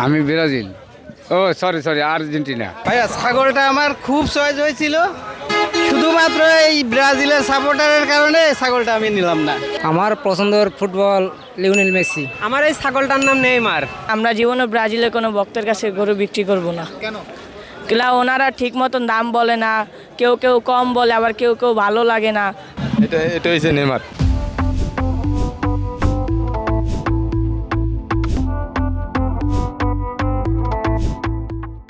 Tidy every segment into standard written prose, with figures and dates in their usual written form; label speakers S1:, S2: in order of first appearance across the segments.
S1: আমি ব্রাজিল। ও sorry sorry, Argentina.
S2: ভাইয়া ছাগলটা আমার খুব চয়েস হয়েছিল, শুধুমাত্র এই ব্রাজিলের সাপোর্টারের কারণে ছাগলটা আমি নিলাম না।
S3: আমার পছন্দের ফুটবল লিওনেল মেসি।
S2: আমার এই ছাগলটার নাম নেইমার।
S4: আমরা জীবনে ব্রাজিলের কোনো ভক্তের কাছে গরু বিক্রি করব না।
S2: কেন?
S4: কেলা ওনারা ঠিক মতন দাম বলে না, কেউ কেউ কম বলে, আবার কেউ কেউ ভালো লাগে না।
S1: এটা হয়েছে নেইমার।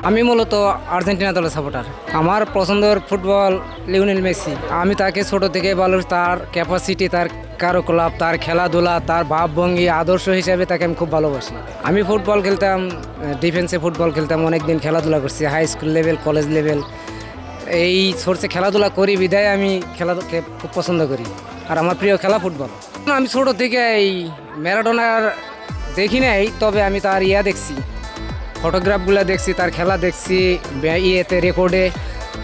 S3: আমি মূলত আর্জেন্টিনা দলের সাপোর্টার। আমার পছন্দের ফুটবল লিওনেল মেসি। আমি তাকে ছোট থেকে ভালো, তার ক্যাপাসিটি, তার কার্যকলাপ, তার খেলাধুলা, তার ভাবভঙ্গি, আদর্শ হিসাবে তাকে আমি খুব ভালোবাসি। আমি ফুটবল খেলতাম, ডিফেন্সে ফুটবল খেলতাম, অনেক দিন খেলাধুলা করছি, high school level, college level. এই সোর্সে খেলাধুলা করি বিধায় আমি খেলাধুলাকে খুব পছন্দ করি, আর আমার প্রিয় খেলা ফুটবল। আমি ছোট থেকে এই ম্যারাডোনার দেখি নাই, তবে আমি তার দেখছি, ফটোগ্রাফগুলো দেখছি, তার খেলা দেখছি ইয়েতে, রেকর্ডে।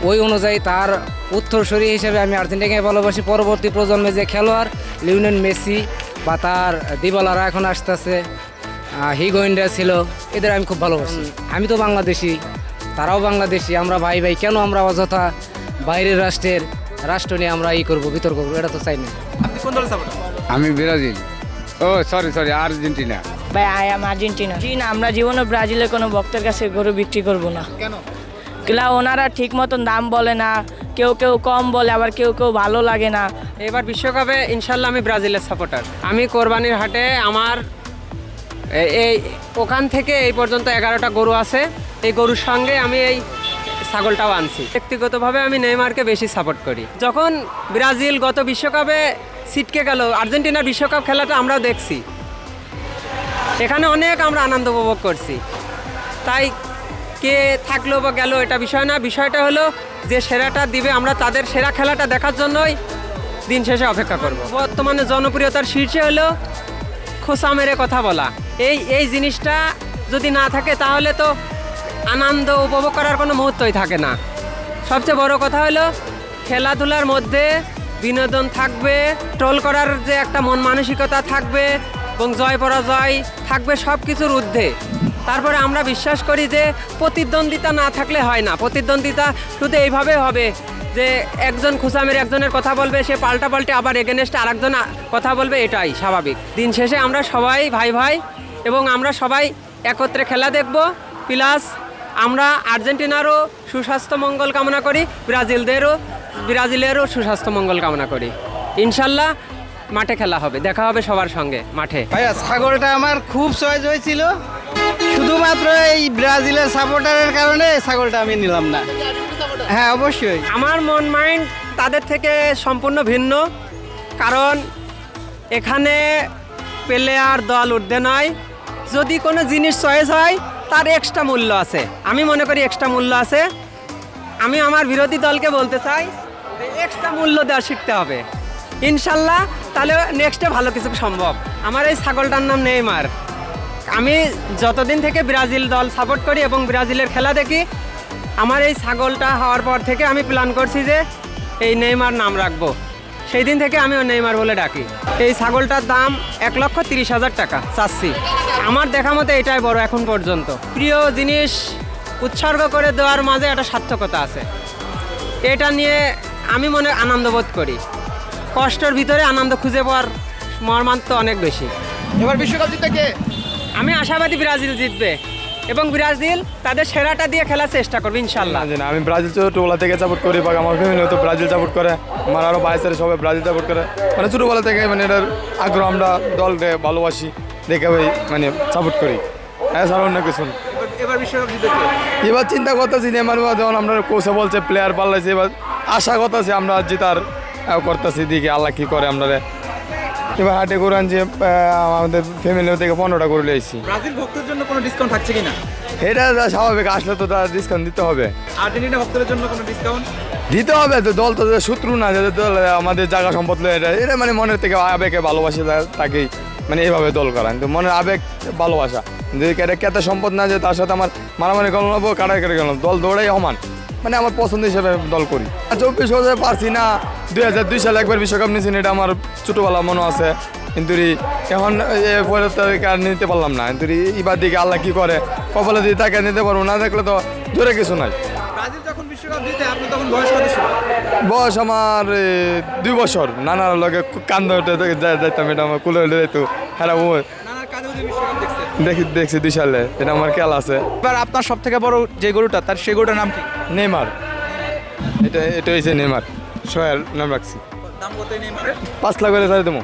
S3: ওই অনুযায়ী তার উত্তরসূরি হিসেবে আমি আর্জেন্টিনাকে ভালোবাসি। পরবর্তী প্রজন্মে যে খেলোয়াড় লিওনেল মেসি বা তার দিবালারা এখন আসতেছে, হিগোইন্ডা ছিল, এদের আমি খুব ভালোবাসি। আমি তো বাংলাদেশি, তারাও বাংলাদেশি, আমরা ভাই ভাই। কেন আমরা অযথা বাইরের রাষ্ট্র নিয়ে আমরা করবো, বিতর্ক করবো? এটা তো চাই না।
S2: আপনি কোন দলের সাপোর্টার?
S1: আমি ব্রাজিল। ও সরি সরি, আর্জেন্টিনা।
S4: ভাই আই এম আর্জেন্টিনা। আমরা জীবনে ব্রাজিলের কোনো ভক্তের কাছে গরু বিক্রি করব না।
S2: কেন?
S4: কেলা ওনারা ঠিক মতন দাম বলে না, কেউ কেউ কম বলে, আবার কেউ কেউ ভালো লাগে না।
S5: এবার বিশ্বকাপে ইনশাল্লাহ আমি ব্রাজিলের সাপোর্টার। আমি কোরবানির হাটে আমার এই ওখান থেকে এই পর্যন্ত 11টা গরু আছে। এই গরুর সঙ্গে আমি এই ছাগলটাও আনছি। ব্যক্তিগতভাবে আমি নেইমারকে বেশি সাপোর্ট করি। যখন ব্রাজিল গত বিশ্বকাপে ছিটকে গেল, আর্জেন্টিনার বিশ্বকাপ খেলাটা আমরাও দেখছি, এখানে অনেক আমরা আনন্দ উপভোগ করছি। তাই কে থাকলো বা গেল এটা বিষয় না, বিষয়টা হলো যে সেরাটা দিবে, আমরা তাদের সেরা খেলাটা দেখার জন্যই দিন শেষে অপেক্ষা করব। বর্তমানে জনপ্রিয়তার শীর্ষে হলো খোসা মেরে কথা বলা। এই জিনিসটা যদি না থাকে তাহলে তো আনন্দ উপভোগ করার কোনো মুহূর্তই থাকে না। সবচেয়ে বড় কথা হলো খেলাধুলার মধ্যে বিনোদন থাকবে, ট্রোল করার যে একটা মন মানসিকতা থাকবে এবং জয় পরাজয় থাকবে সব কিছুর ঊর্ধ্বে। তারপরে আমরা বিশ্বাস করি যে প্রতিদ্বন্দ্বিতা না থাকলে হয় না। প্রতিদ্বন্দ্বিতা শুধু এইভাবে হবে যে একজন খুসামের একজনের কথা বলবে, সে পাল্টে আবার এগেনস্টে আরেকজন কথা বলবে, এটাই স্বাভাবিক। দিন শেষে আমরা সবাই ভাই ভাই এবং আমরা সবাই একত্রে খেলা দেখব। প্লাস আমরা আর্জেন্টিনারও সুস্বাস্থ্য মঙ্গল কামনা করি, ব্রাজিলেরও সুস্বাস্থ্য মঙ্গল কামনা করি। ইনশাল্লাহ মাঠে খেলা হবে, দেখা হবে সবার সঙ্গে মাঠে।
S2: ভাইয়া ছাগলটা আমার খুব চয়েস হয়েছিল, শুধুমাত্র এই ব্রাজিলের সাপোর্টারের কারণে ছাগলটা আমি নিলাম না। হ্যাঁ অবশ্যই।
S5: আমার মন মাইন্ড তাদের থেকে সম্পূর্ণ ভিন্ন, কারণ এখানে প্লেয়ার দল ঊর্ধ্বে নয়। যদি কোনো জিনিস চয়েস হয় তার এক্সট্রা মূল্য আছে, আমি মনে করি এক্সট্রা মূল্য আছে। আমি আমার বিরোধী দলকে বলতে চাই এক্সট্রা মূল্য দেওয়া শিখতে হবে ইনশাল্লাহ, তাহলে নেক্সটে ভালো কিছু সম্ভব। আমার এই ছাগলটার নাম নেইমার। আমি যতদিন থেকে ব্রাজিল দল সাপোর্ট করি এবং ব্রাজিলের খেলা দেখি, আমার এই ছাগলটা হওয়ার পর থেকে আমি প্ল্যান করছি যে এই নেইমার নাম রাখবো। সেই দিন থেকে আমি নেইমার বলে ডাকি। এই ছাগলটার দাম 1,30,000 টাকা চাচ্ছি। আমার দেখা মতো এটাই বড় এখন পর্যন্ত। প্রিয় জিনিস উৎসর্গ করে দেওয়ার মাঝে একটা সার্থকতা আছে, এটা নিয়ে আমি মনে আনন্দ বোধ করি। কষ্টের ভিতরে আনন্দ খুঁজে পাওয়ার মর্মান্ত অনেক বেশি।
S2: এবার বিশ্বকাপ জিতবে কে?
S5: আমি আশাবাদী ব্রাজিল জিতবে এবং ব্রাজিল তাদের সেরাটা দিয়ে খেলার চেষ্টা করবে ইনশাল্লাহ।
S6: আমি ব্রাজিল ছোটোবেলা থেকে সাপোর্ট করি, বা আমার ফ্যামিলি হয়তো ব্রাজিল সাপোর্ট করে, আমার আরও বাইসের সবাই ব্রাজিল সাপোর্ট করে। মানে ছোটোবেলা থেকে মানে এটার আগ্রহ, আমরা দলকে ভালোবাসি দেখে মানে সাপোর্ট করি, এছাড়া অন্য কিছু না।
S2: এবার বিশ্বকাপ জিতবে কে?
S6: এবার চিন্তা করতেছি নেইমার, যেমন আমরা কোচে বলছে প্লেয়ার পাল্লাইছে, এবার আশা করতেছি আমরা জেতার করতেছি, দিকে আল্লাহ কী করে। আমরা এবার হাটে করে আনছি, আমাদের ফ্যামিলি থেকে 15টা করে নিয়েছি।
S2: ব্রাজিল ভক্তদের জন্য কোনো ডিসকাউন্ট থাকছে কিনা?
S6: এটা স্বাভাবিক, আসলে তো তার ডিসকাউন্ট দিতে হবে।
S2: আর্জেন্টিনা ভক্তদের জন্য কোনো ডিসকাউন্ট
S6: দিতে হবে তো, দল তো শত্রু না, যে দল আমাদের জায়গা সম্পদ এটা মানে মনের থেকে আবেগে ভালোবাসে তাকেই মানে এইভাবে দল করান। তো মনের আবেগ ভালোবাসা, যদি এটা কেতে সম্পদ না, যে তার সাথে আমার মারামারি গেল নেবো, কাটাকাটি গেল, দল দৌড়াই সমান, মানে আমার পছন্দ হিসেবে দল করি। 24 বছরে পারছি না, 2002 সালে একবার বিশ্বকাপ নিয়েছেন, এটা আমার ছোটোবেলা মনে আছে। কিন্তু এখন পরে তো আর নিতে পারলাম না, কিন্তু এবার দিকে আল্লাহ কি করে, কপালে দিয়ে তাকে নিতে পারবো, না দেখলে তো জোরে কিছু নাই।
S7: ব্রাজিল যখন বিশ্বকাপ জিতে আপনি তখন বয়স কত ছিল?
S6: বয়স আমার 2 বছর, নানার লগে কান্দা উঠে যাইতাম, এটা আমার কুলে উঠে যাইতো। হ্যাঁ
S7: নানার কাঁধে উঠে বিশ্বকাপ দেখছে।
S6: দেখছি 2 সালে, এটা আমার খেয়াল আছে।
S7: এবার আপনার সব থেকে বড় যে গরুটা তার সেই গরুটার নাম কি?
S6: নেইমার, এটা হয়েছে নেইমার, সোহেল নাম রাখছি।
S7: দাম কত এই নেইমারের?
S6: 5 লাখ করে চাই দেবো।